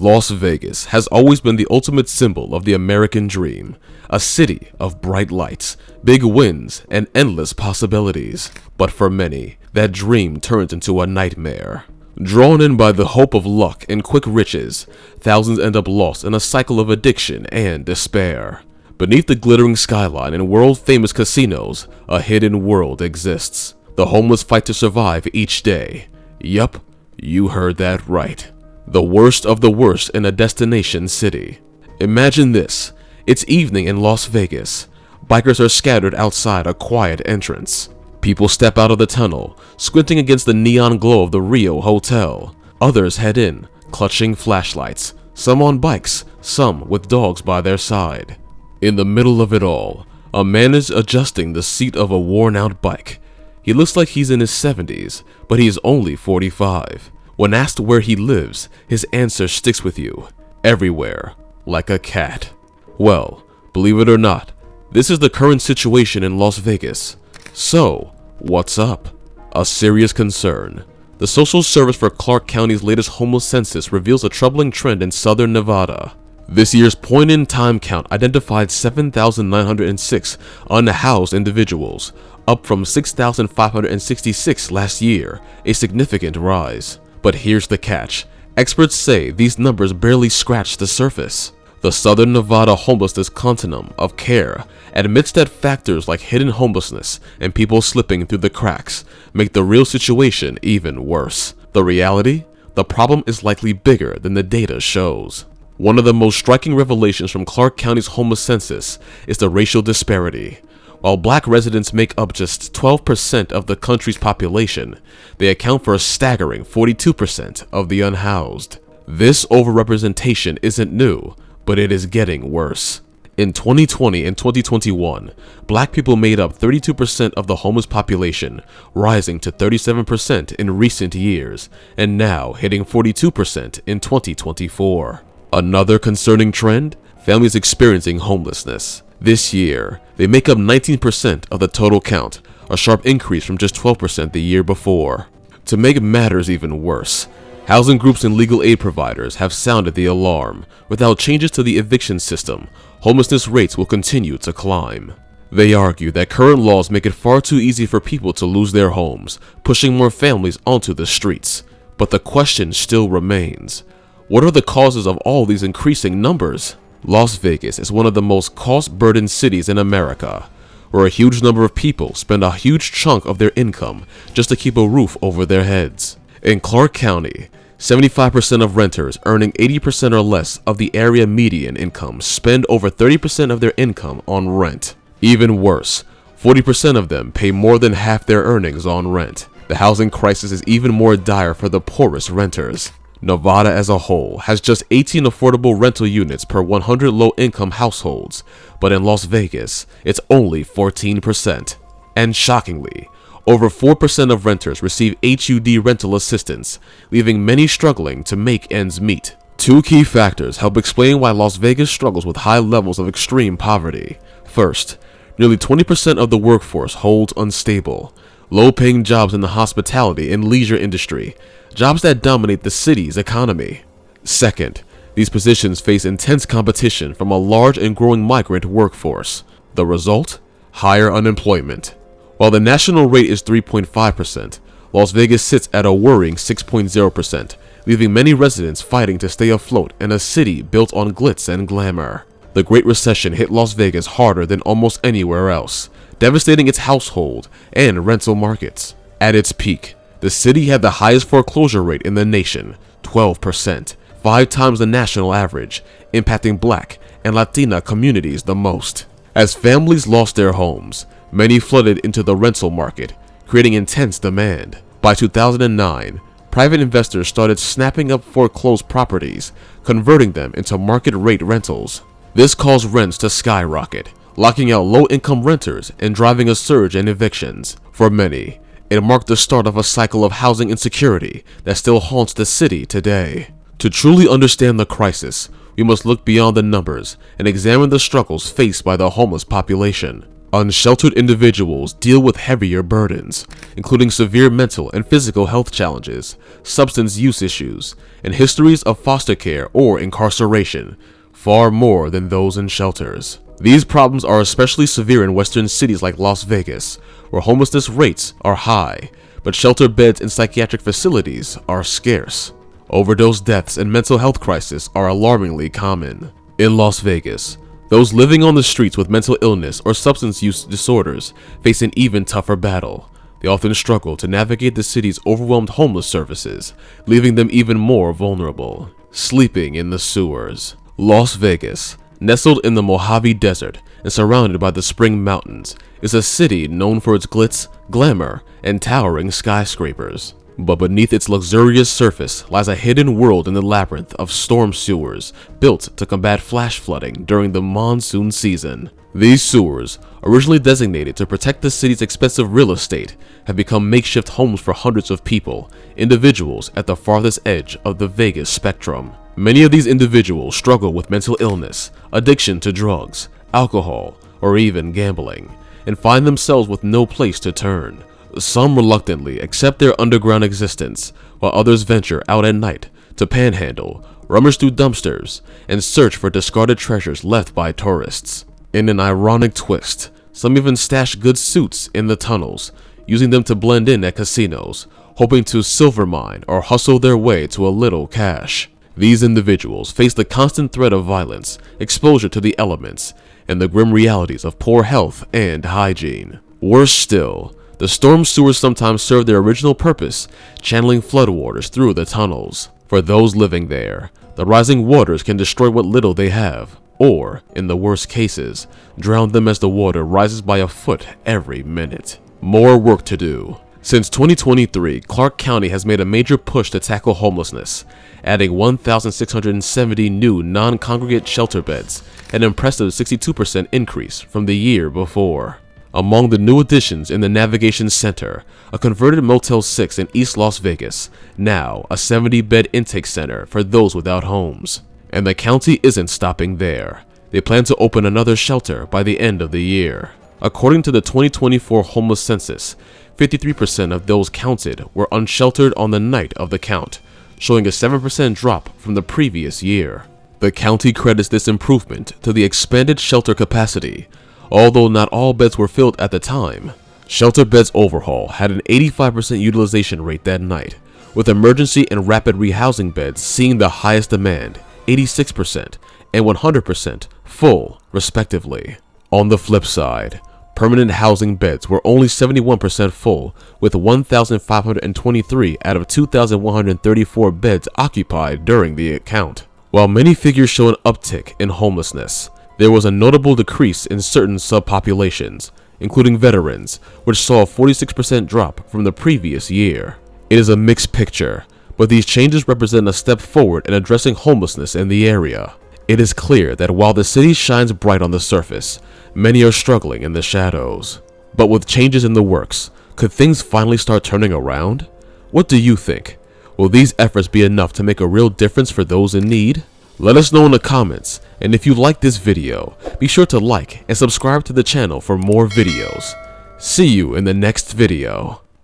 Las Vegas has always been the ultimate symbol of the American dream, a city of bright lights, big wins, and endless possibilities. But for many, that dream turns into a nightmare. Drawn in by the hope of luck and quick riches, thousands end up lost in a cycle of addiction and despair. Beneath the glittering skyline and world-famous casinos, a hidden world exists. The homeless fight to survive each day. Yup, you heard that right. The worst of the worst in a destination city. Imagine this. It's evening in Las Vegas. Bikers are scattered outside a quiet entrance. People step out of the tunnel, squinting against the neon glow of the Rio Hotel. Others head in, clutching flashlights, some on bikes, some with dogs by their side. In the middle of it all, a man is adjusting the seat of a worn-out bike. He looks like he's in his 70s, but he is only 45. When asked where he lives, his answer sticks with you. Everywhere, like a cat. Well, believe it or not, this is the current situation in Las Vegas. So, what's up? A serious concern. The Social Service for Clark County's latest homeless census reveals a troubling trend in southern Nevada. This year's point-in-time count identified 7,906 unhoused individuals, up from 6,566 last year, a significant rise. But here's the catch. Experts say these numbers barely scratch the surface. The Southern Nevada homelessness continuum of care admits that factors like hidden homelessness and people slipping through the cracks make the real situation even worse. The reality? The problem is likely bigger than the data shows. One of the most striking revelations from Clark County's homeless census is the racial disparity. While black residents make up just 12% of the country's population, they account for a staggering 42% of the unhoused. This overrepresentation isn't new, but it is getting worse. In 2020 and 2021, black people made up 32% of the homeless population, rising to 37% in recent years, and now hitting 42% in 2024. Another concerning trend? Families experiencing homelessness. This year, they make up 19% of the total count, a sharp increase from just 12% the year before. To make matters even worse, housing groups and legal aid providers have sounded the alarm. Without changes to the eviction system, homelessness rates will continue to climb. They argue that current laws make it far too easy for people to lose their homes, pushing more families onto the streets. But the question still remains. What are the causes of all these increasing numbers? Las Vegas is one of the most cost-burdened cities in America, where a huge number of people spend a huge chunk of their income just to keep a roof over their heads. In Clark County, 75% of renters earning 80% or less of the area median income spend over 30% of their income on rent. Even worse, 40% of them pay more than half their earnings on rent. The housing crisis is even more dire for the poorest renters. Nevada as a whole has just 18 affordable rental units per 100 low-income households, but in Las Vegas, it's only 14%. And shockingly, over 4% of renters receive HUD rental assistance, leaving many struggling to make ends meet. Two key factors help explain why Las Vegas struggles with high levels of extreme poverty. First, nearly 20% of the workforce holds unstable, low-paying jobs in the hospitality and leisure industry, jobs that dominate the city's economy. Second, these positions face intense competition from a large and growing migrant workforce. The result? Higher unemployment. While the national rate is 3.5%, Las Vegas sits at a worrying 6.0%, leaving many residents fighting to stay afloat in a city built on glitz and glamour. The Great Recession hit Las Vegas harder than almost anywhere else, devastating its household and rental markets. At its peak, the city had the highest foreclosure rate in the nation, 12%, 5 times the national average, impacting Black and Latina communities the most. As families lost their homes, many flooded into the rental market, creating intense demand. By 2009, private investors started snapping up foreclosed properties, converting them into market-rate rentals. This caused rents to skyrocket, locking out low-income renters and driving a surge in evictions. For many, it marked the start of a cycle of housing insecurity that still haunts the city today. To truly understand the crisis, we must look beyond the numbers and examine the struggles faced by the homeless population. Unsheltered individuals deal with heavier burdens, including severe mental and physical health challenges, substance use issues, and histories of foster care or incarceration, far more than those in shelters. These problems are especially severe in western cities like Las Vegas, where homelessness rates are high, but shelter beds in psychiatric facilities are scarce. Overdose deaths and mental health crises are alarmingly common. In Las Vegas, those living on the streets with mental illness or substance use disorders face an even tougher battle. They often struggle to navigate the city's overwhelmed homeless services, leaving them even more vulnerable. Sleeping in the sewers. Las Vegas, nestled in the Mojave Desert and surrounded by the Spring Mountains, is a city known for its glitz, glamour, and towering skyscrapers. But beneath its luxurious surface lies a hidden world in the labyrinth of storm sewers built to combat flash flooding during the monsoon season. These sewers, originally designated to protect the city's expensive real estate, have become makeshift homes for hundreds of people, individuals at the farthest edge of the Vegas spectrum. Many of these individuals struggle with mental illness, addiction to drugs, alcohol, or even gambling, and find themselves with no place to turn. Some reluctantly accept their underground existence, while others venture out at night to panhandle, rummage through dumpsters, and search for discarded treasures left by tourists. In an ironic twist, some even stash good suits in the tunnels, using them to blend in at casinos, hoping to silver mine or hustle their way to a little cash. These individuals face the constant threat of violence, exposure to the elements, and the grim realities of poor health and hygiene. Worse still, the storm sewers sometimes serve their original purpose, channeling floodwaters through the tunnels. For those living there, the rising waters can destroy what little they have, or, in the worst cases, drown them as the water rises by a foot every minute. More work to do. Since 2023, Clark County has made a major push to tackle homelessness, adding 1,670 new non-congregate shelter beds, an impressive 62% increase from the year before. Among the new additions in the Navigation Center, a converted Motel 6 in East Las Vegas, now a 70-bed intake center for those without homes. And the county isn't stopping there. They plan to open another shelter by the end of the year. According to the 2024 homeless census, 53% of those counted were unsheltered on the night of the count, showing a 7% drop from the previous year. The county credits this improvement to the expanded shelter capacity, although not all beds were filled at the time. Shelter beds overhaul had an 85% utilization rate that night, with emergency and rapid rehousing beds seeing the highest demand, 86% and 100% full, respectively. On the flip side, permanent housing beds were only 71% full, with 1,523 out of 2,134 beds occupied during the count. While many figures show an uptick in homelessness, there was a notable decrease in certain subpopulations, including veterans, which saw a 46% drop from the previous year. It is a mixed picture, but these changes represent a step forward in addressing homelessness in the area. It is clear that while the city shines bright on the surface, many are struggling in the shadows. But with changes in the works, could things finally start turning around? What do you think? Will these efforts be enough to make a real difference for those in need? Let us know in the comments, and if you like this video, be sure to like and subscribe to the channel for more videos. See you in the next video.